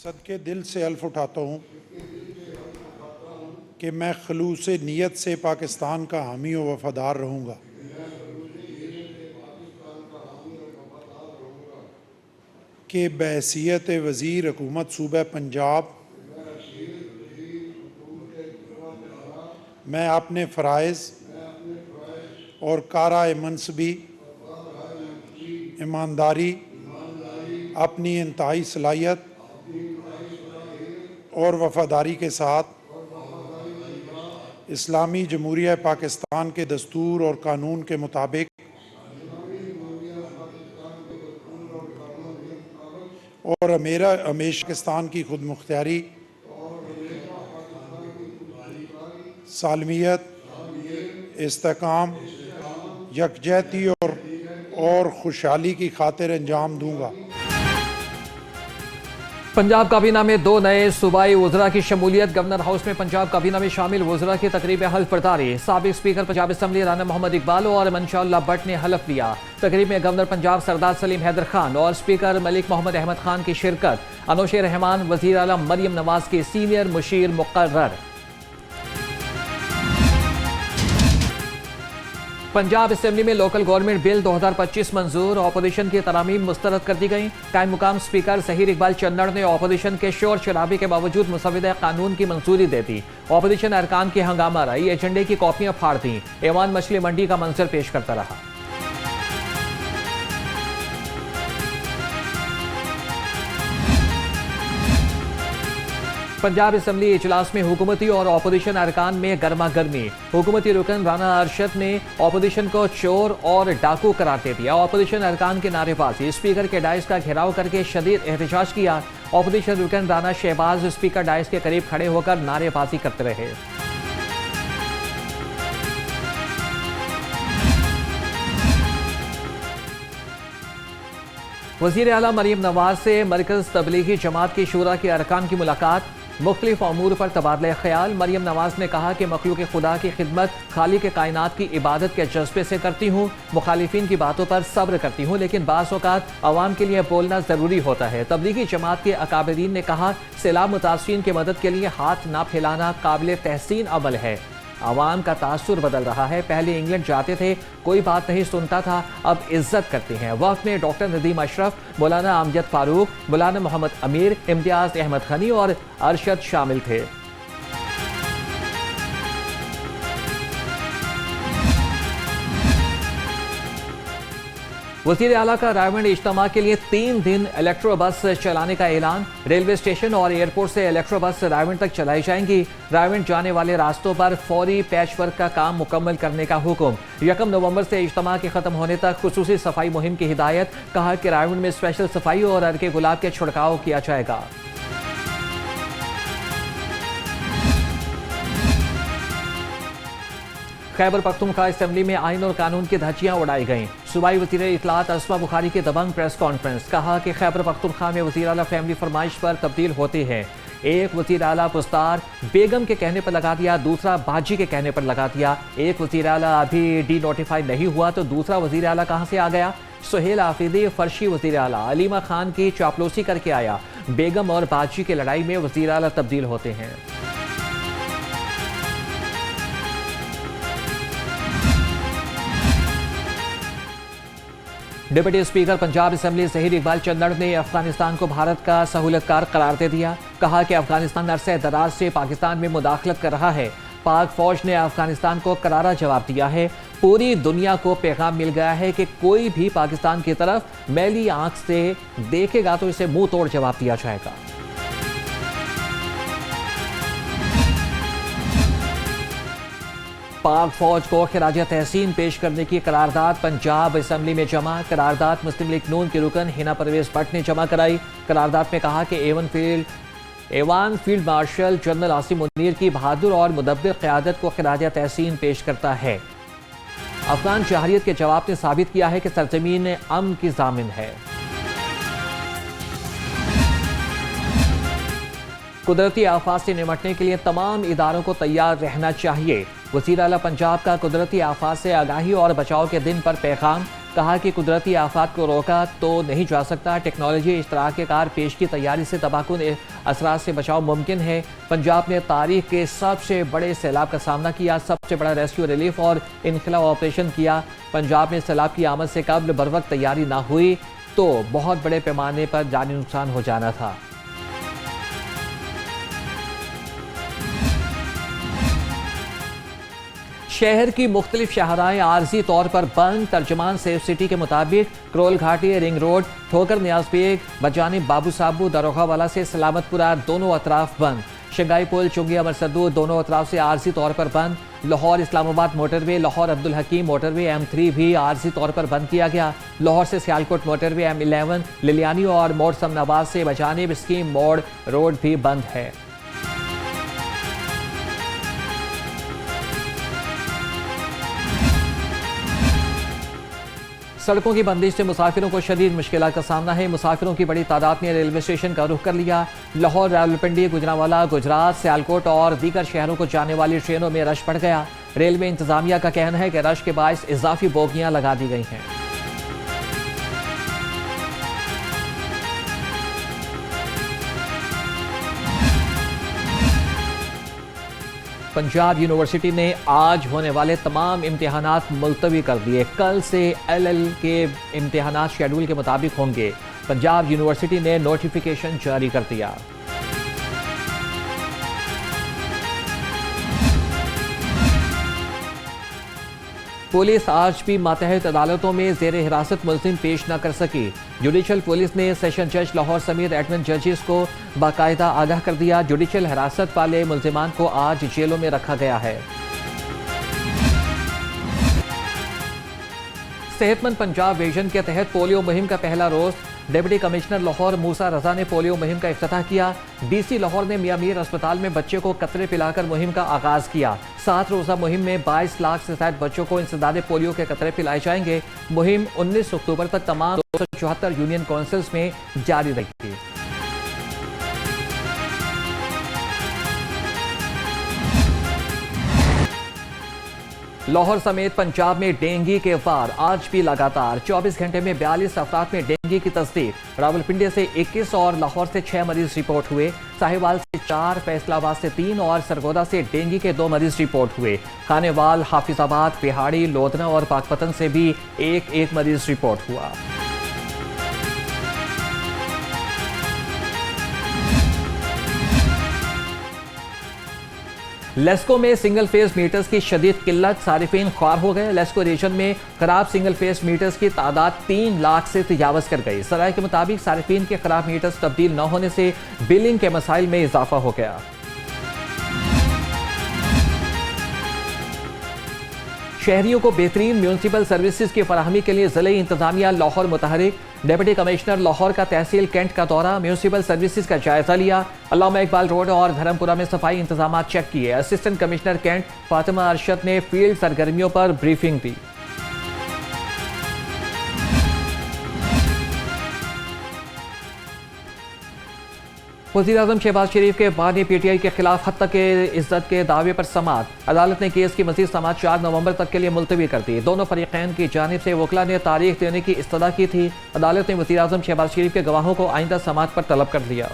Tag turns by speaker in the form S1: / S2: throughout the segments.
S1: सदके दिल से हल्फ उठाता हूँ कि मैं खलूस नीयत से पाकिस्तान का हामी व वफादार रहूँगा। कि बहैसियत वज़ीर हुकूमत सूबा पंजाब मैं अपने फ़राइज़ और काराए मनसबी ईमानदारी, अपनी इंतहाई सलाहियत और वफादारी के साथ इस्लामी जमहूरिया पाकिस्तान के दस्तूर और कानून के मुताबिक और मेरा हमेशा पाकिस्तान की खुद मुख्तियारी, सालमियत, इस्तेकाम, यकजहती और खुशहाली की खातिर अंजाम दूँगा।
S2: पंजाब काबीना में 2 नए सूबाई वज़रा की शमूलियत। गवर्नर हाउस में पंजाब काबीना में शामिल वज़रा की तकरीब हल्फ बर्दारी। साबिक स्पीकर पंजाब असम्बली राना मोहम्मद इकबाल और मंशा भट्ट ने हल्फ लिया। तकरीब में गवर्नर पंजाब सरदार सलीम हैदर खान और स्पीकर मलिक मोहम्मद अहमद खान की शिरकत। अनोशे रहमान वज़ीर आला मरियम नवाज के सीनियर मुशीर मुकर्रर। पंजाब असेंबली में लोकल गवर्नमेंट बिल 2025 मंजूर। ऑपोजिशन की तरामीम मुस्तरद कर दी गई। कायम मुकाम स्पीकर ज़हीर इकबाल चन्नड़ ने ऑपोजिशन के शोर शराबे के बावजूद मुसविदा कानून की मंजूरी दे दी। ऑपोजिशन अरकान की हंगामा रही, एजेंडे की कॉपियां फाड़ दी। ऐवान मछली मंडी का मंजर पेश करता रहा। पंजाब असेंबली इजलास में हुकूमती और ऑपोजिशन अरकान में गर्मा गर्मी। हुकूमती रुकन राना अरशद ने ऑपोजिशन को चोर और डाकू करार दे दिया। ऑपोजिशन अरकान की नारेबाजी, स्पीकर के डाइस का घेराव करके शदीद एहतजाज किया। ऑपोजिशन रुकन राना शहबाज स्पीकर डाइस के करीब खड़े होकर नारेबाजी करते रहे। वज़ीर आला मरियम नवाज से मरकज़ तबलीगी जमात की शूरा के अरकान की मुलाकात। मुख्तलिफ अमूर पर तबादला ख्याल। मरियम नवाज ने कहा कि मखलूक खुदा की खिदमत खालिक कायनात की इबादत के जज्बे से करती हूँ। मुखालिफिन की बातों पर सब्र करती हूँ, लेकिन बाज़ औक़ात अवाम के लिए बोलना ज़रूरी होता है। तबलीगी जमात के अकाबरीन ने कहा, सैलाब मुतासरीन की मदद के लिए हाथ ना फैलाना काबिल तहसीन अमल है। आवाम का तासुर बदल रहा है। पहले इंग्लैंड जाते थे, कोई बात नहीं सुनता था, अब इज्जत करते हैं। वक्त में डॉक्टर नदीम अशरफ, मौलाना अमजद फारूक, मौलाना मोहम्मद अमीर, इम्तियाज अहमद खनी और अरशद शामिल थे। वज़ीर आला का रायगढ़ इज्तिमा के लिए 3 दिन इलेक्ट्रो बस चलाने का ऐलान। रेलवे स्टेशन और एयरपोर्ट से इलेक्ट्रो बस रायगढ़ तक चलाई जाएंगी। रायगढ़ जाने वाले रास्तों पर फौरी पैचवर्क का काम मुकम्मल करने का हुक्म। 1 नवंबर से इज्तिमा के खत्म होने तक खुसूसी सफाई मुहिम की हिदायत। कहा कि रायगढ़ में स्पेशल सफाई और अर्के गुलाब के छिड़काव किया जाएगा। खैबर पख्तूनख्वा असेंबली में आइन और कानून की धज्जियां उड़ाई गईं। सूबाई वज़ीर इत्तलात अस्मा बुखारी की दबंग प्रेस कॉन्फ्रेंस। कहा कि खैबर पख्तूनख्वा में वज़ीर आला फैमिली फरमाइश पर तब्दील होती है। एक वज़ीर आला पुस्तार बेगम के कहने पर लगा दिया, दूसरा बाजी के कहने पर लगा दिया। एक वज़ीर आला अभी डी नोटिफाई नहीं हुआ तो दूसरा वज़ीर आला कहाँ से आ गया। सुहेल आफिदी फर्शी वज़ीर आला अलीमा खान की चापलूसी करके आया। बेगम और बाजी की लड़ाई में वज़ीर आला तब्दील होते हैं। Deputy speaker Punjab assembly Zaheer Iqbal Channar ने अफगानिस्तान को भारत का सहूलतकार करार दे दिया। कहा कि अफगानिस्तान अरसे दराज से पाकिस्तान में मुदाखलत कर रहा है। पाक फौज ने अफगानिस्तान को करारा जवाब दिया है। पूरी दुनिया को पैगाम मिल गया है कि कोई भी पाकिस्तान की तरफ मैली आंख से देखेगा तो इसे मुंह तोड़ जवाब दिया जाएगा। पाक फौज को खिराज तहसीन पेश करने की करारदाद पंजाब असेंबली में जमा। करारदाद मुस्लिम लीग नून के रुकन हिना परवेज भट्ट ने जमा कराई। करारदाद में कहा कि Evan field marshal general Asim Munir की बहादुर और मुदब्बिर क़यादत को खिराज तहसीन पेश करता है। अफगान जहारियत के जवाब ने साबित किया है कि सरजमीन अमन की जामिन है। कुदरती आफात से निपटने के लिए तमाम इदारों को तैयार रहना चाहिए। वज़ीर आला पंजाब का कुदरती आफात से आगाही और बचाव के दिन पर पैगाम। कहा कि कुदरती आफात को रोका तो नहीं जा सकता। टेक्नोलॉजी इश्तराक कार पेश की तैयारी से तबाहकुन असरात से बचाव मुमकिन है। पंजाब ने तारीख के सबसे बड़े सैलाब का सामना किया, सबसे बड़ा रेस्क्यू रिलीफ और इनखला ऑपरेशन किया। पंजाब में सैलाब की आमद से कबल बरवक्त तैयारी ना हुई तो बहुत बड़े पैमाने पर जानी नुकसान हो जाना था। शहर की मुख्तलिफ शाहराएं आर्जी तौर पर बंद। तर्जमान सेफ सिटी के मुताबिक क्रोल घाटी, रिंग रोड, ठोकर नियाज बेग, बजानिब बाबू साबू, दरोगावाला से सलामतपुरा दोनों अतराफ बंद। शंघाई पुल, चुंगी अमरसद्दू दोनों अतराफ से आर्जी तौर पर बंद। लाहौर इस्लामाबाद मोटरवे, लाहौर अब्दुल हकीम मोटरवे M3 भी आर्जी तौर पर बंद किया गया। लाहौर से सियालकोट मोटरवे M11, लिलियानी और मोड़ समनाबाद से बजानिब स्कीम मोड़ रोड भी बंद है। सड़कों की बंदिश से मुसाफिरों को शदीद मुश्किलात का सामना है। मुसाफिरों की बड़ी तादाद ने रेलवे स्टेशन का रुख कर लिया। लाहौर, रावलपिंडी, गुजरांवाला, गुजरात, सियालकोट और दीगर शहरों को जाने वाली ट्रेनों में रश बढ़ गया। रेलवे इंतजामिया का कहना है कि रश के बायस इजाफी बोगियां लगा दी गई हैं। पंजाब यूनिवर्सिटी ने आज होने वाले तमाम इम्तिहानात मुलतवी कर दिए। कल से LL के इम्तिहानात शेड्यूल के मुताबिक होंगे। पंजाब यूनिवर्सिटी ने नोटिफिकेशन जारी कर दिया। पुलिस आज भी मातहत अदालतों में जेर हिरासत मुलजिम पेश न कर सकी। जुडिशल पुलिस ने सेशन जज लाहौर समेत एडमिन जजेस को बाकायदा आगाह कर दिया। जुडिशल हिरासत वाले मुलजिमान को आज जेलों में रखा गया है। सेहतमंद पंजाब विजन के तहत पोलियो मुहिम का पहला रोज डिप्टी कमिश्नर लाहौर मूसा रजा ने पोलियो मुहिम का इफ्तिताह किया। DC लाहौर ने मियां मीर अस्पताल में बच्चे को कतरे पिलाकर मुहिम का आगाज किया। 7 रोजा मुहिम में 22 लाख से ज्यादा बच्चों को इंसदादे पोलियो के कतरे पिलाए जाएंगे। मुहिम 19 अक्टूबर तक तमाम 274 यूनियन काउंसिल्स में जारी रहेगी। लाहौर समेत पंजाब में डेंगू के वार आज भी लगातार। 24 घंटे में 42 अफराद में डेंगू की तस्दीक। रावलपिंडी से 21 और लाहौर से 6 मरीज रिपोर्ट हुए। साहिवाल से 4, फैसलाबाद से 3 और सरगोदा से डेंगू के 2 मरीज रिपोर्ट हुए। खानेवाल, हाफिजाबाद, पिहाड़ी, लोधना और पाकपतन से भी एक मरीज रिपोर्ट हुआ। लेस्को में सिंगल फेज मीटर्स की शदीद किल्लत, सारिफीन ख्वार हो गए। लेस्को रीजन में खराब सिंगल फेज मीटर्स की तादाद 3 लाख से तजावज कर गई। सराय के मुताबिक सारिफीन के खराब मीटर्स तब्दील न होने से बिलिंग के मसाइल में इजाफा हो गया। शहरियों को बेहतरीन म्यूनसिपल सर्विसेज की फराहमी के लिए ज़िले इंतजामिया लाहौर मुतहरिक। डिप्टी कमिश्नर लाहौर का तहसील कैंट का दौरा, म्यूनसिपल सर्विसेज का जायजा लिया। अल्लामा इकबाल रोड और धर्मपुरा में सफाई इंतजाम चेक किए। Assistant commissioner cantt Fatima Arshad ने फील्ड सरगर्मियों पर ब्रीफिंग दी। वज़ीर-ए-आज़म शहबाज शरीफ के बानी PTI के खिलाफ हद तक इज्जत के दावे पर समाअत। अदालत ने केस की मज़ीद समाअत 4 नवंबर तक के लिए मुलतवी कर दी। दोनों फरीक़ैन की जानिब से वकला ने तारीख देने की इस्तदा की थी। अदालत ने वज़ीर-ए-आज़म शहबाज शरीफ के गवाहों को आइंदा समाअत पर तलब कर लिया।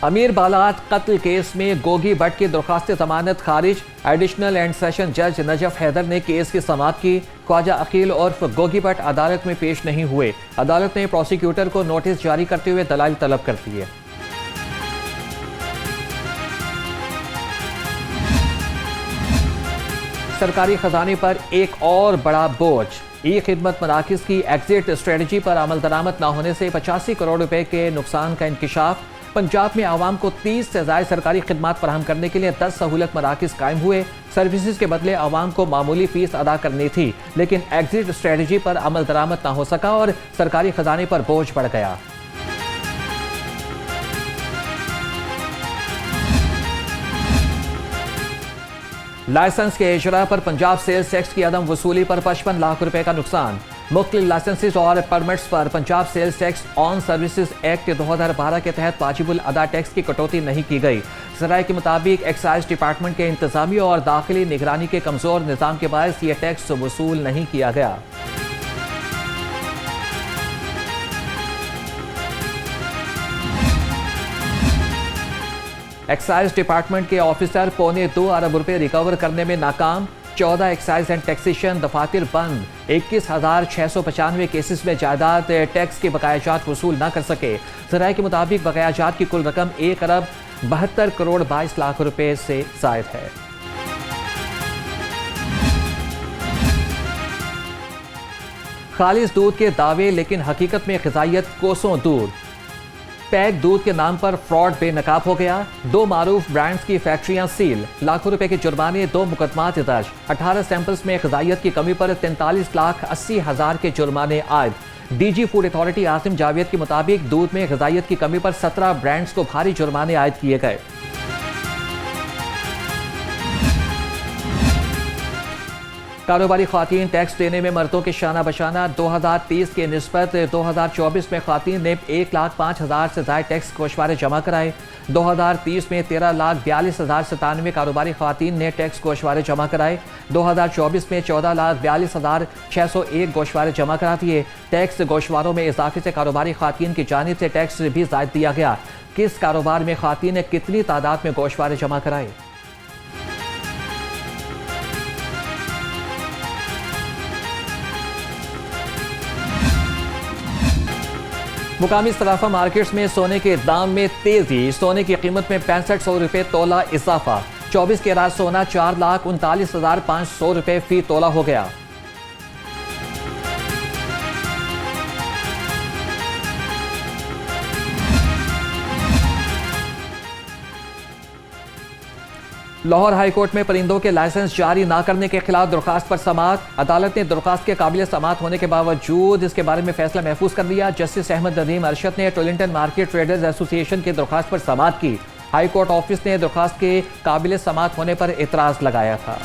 S2: अमीर बालात कत्ल केस में गोगी भट्ट की दरख्वास्त जमानत खारिज। एडिशनल एंड सेशन जज नजफ हैदर ने केस की समाअत की। ख्वाजा अकील उर्फ गोगी भट्ट अदालत में पेश नहीं हुए। अदालत ने प्रोसिक्यूटर को नोटिस जारी करते हुए दलाइल तलब कर दिए। सरकारी खजाने पर एक और बड़ा बोझ। ई खिदमत मराकिज की एग्जिट स्ट्रेटजी पर अमल दरामद न होने से 85 करोड़ रुपए के नुकसान का इंकिशाफ। पंजाब में आवाम को 30 से ज्यादा सरकारी खिदमात फराहम करने के लिए 10 सहूलत मराकिज कायम हुए। सर्विसेज के बदले आवाम को मामूली फीस अदा करनी थी, लेकिन एग्जिट स्ट्रेटजी पर अमल दरामद न हो सका और सरकारी खजाने पर बोझ बढ़ गया। लाइसेंस के इजरा पर पंजाब सेल्स टैक्स की अदम वसूली पर 55 लाख रुपए का नुकसान। मुख्तलिफ लाइसेंसेज और परमिट्स पर Punjab sales tax on services act 2012 के तहत वाजिबुल अदा टैक्स की कटौती नहीं की गई। ज़राए के मुताबिक एक्साइज डिपार्टमेंट के इंतजामी और दाखिली निगरानी के कमज़ोर निज़ाम के बायस ये टैक्स वसूल नहीं किया गया। एक्साइज डिपार्टमेंट के ऑफिसर पौने 2 अरब रुपए रिकवर करने में नाकाम। 14 एक्साइज एंड टैक्सेशन दफातर बंद। 21,695 केसेस में जायदाद टैक्स के बकायाजात वसूल न कर सके। ज़राए के मुताबिक बकायाजात की कुल रकम 1 अरब 72 करोड़ 22 लाख रुपए से ज़ायद है। खालिस दूध के दावे लेकिन हकीकत में ग़िज़ाइयत कोसों दूर। पैक दूध के नाम पर फ्रॉड बेनकाब हो गया। 2 मारूफ ब्रांड्स की फैक्ट्रियां सील। लाखों रुपए के जुर्माने, 2 मुकदमात दर्ज। 18 सैंपल्स में ग़िज़ाइयत की कमी पर 43,80,000 के जुर्माने आयद। DG food authority Asim Javed के मुताबिक दूध में ग़िज़ाइयत की कमी पर 17 ब्रांड्स को भारी जुर्माने आयद किए गए। कारोबारी ख़वातीन टैक्स देने में मर्दों के शाना बशाना। 2030 के निस्बत 2024 में ख़वातीन ने 1,05,000 से ज़ायद टैक्स गोशवारे जमा कराए। 2030 में 13,42,097 कारोबारी ख़वातीन ने टैक्स गोशवारे जमा कराए। 2024 में 14,42,601 गोशवारे जमा करा दिए। टैक्स गोशवारों में इजाफे से कारोबारी ख़वातीन की जानिब से टैक्स भी ज़ायद दिया गया। किस कारोबार में ख़वातीन ने कितनी तादाद में गोशवारे जमा कराए? मुकामी सराफा मार्केट्स में सोने के दाम में तेजी। सोने की कीमत में 6500 रुपये तोला इजाफा। 24 कैरात सोना 4,39,500 रुपये फी तोला हो गया। लाहौर हाईकोर्ट में परिंदों के लाइसेंस जारी ना करने के खिलाफ दरख्वास्त पर समाअत। अदालत ने दरख्वास्त के काबिल समाअत होने के बावजूद इसके बारे में फैसला महफूज कर लिया। जस्टिस अहमद नदीम अरशद ने टोलिंटन मार्केट ट्रेडर्स एसोसिएशन की दरख्वास्त पर समाअत की। हाईकोर्ट ऑफिस ने दरख्वास्त के काबिल समाअत होने पर एतराज लगाया था।